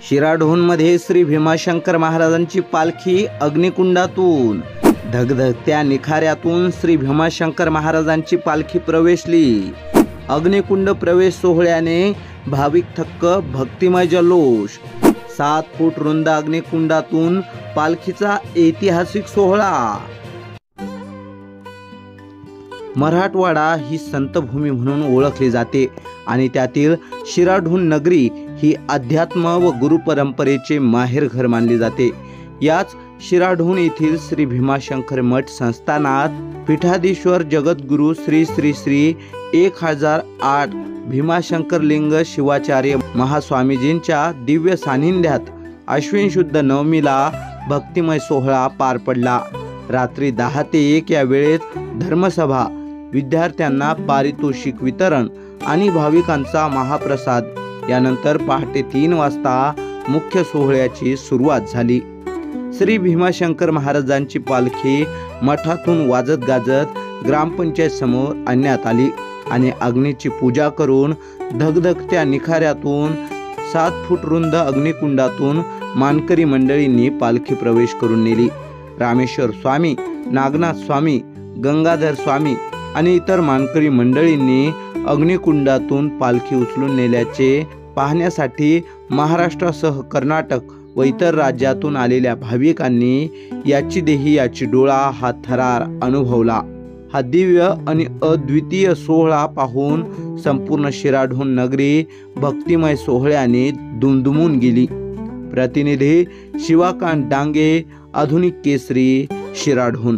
शिराढोणमध्ये श्री भीमाशंकर महाराजांची पालखी अग्निकुंडातून धगधगत्या निखाऱ्यातून श्री भीमाशंकर महाराजांची पालखी प्रवेशली। अग्निकुंड प्रवेश सोहळ्याने भाविक थक्क, भक्तिमय जल्लोष। 7 फूट रुंद अग्निकुंडातून पालखीचा ऐतिहासिक सोहळा। मराठवाडा ही संतभूमी म्हणून ओळखली जाते आणि त्यातील शिराढोण नगरी ही अध्यात्म व गुरुपरंपरेचे माहेरघर मानली जाते। याच शिराढोण येथील श्री भीमाशंकर मठ संस्थानात पीठाधीश्वर जगद्गुरु श्री श्री श्री 1008 भीमाशंकर लिंग शिवाचार्य महास्वामीजींच्या दिव्य सानिध्यात अश्विन शुद्ध नवमीला भक्तिमय सोहळा पार पडला। रात्री 10 ते 1 या वेळेत धर्मसभा, विद्यार्थ्यांना पारितोषिक वितरण आणि भाविकांचा महाप्रसाद, यानंतर पहाटे 3 वाजता मुख्य सोहळ्याची सुरुवात झाली। श्री भीमाशंकर महाराजांची पालखी मठातून वाजत गाजत ग्रामपंचायत समोर आणण्यात आली आणि अग्नीची पूजा करून धगधगत्या निखाऱ्यातून 7 फूट रुंद अग्निकुंडातून मानकरी मंडळींनी पालखी प्रवेश करून नेली। रामेश्वर स्वामी, नागनाथ स्वामी, गंगाधर स्वामी आणि इतर मानकरी मंडळींनी अग्निकुंडातून पालखी उचलून नेल्याचे पाहण्यासाठी महाराष्ट्रासह कर्नाटक व इतर राज्यातून आलेल्या भाविकांनी याची देही याची डोळा हा थरार अनुभवला। हा दिव्य आणि अद्वितीय सोहळा पाहून संपूर्ण शिराढोण नगरी भक्तिमय सोहळ्याने दुमदुमून गेली। प्रतिनिधी शिवाकांत डांगे, आधुनिक केसरी, शिराढोण।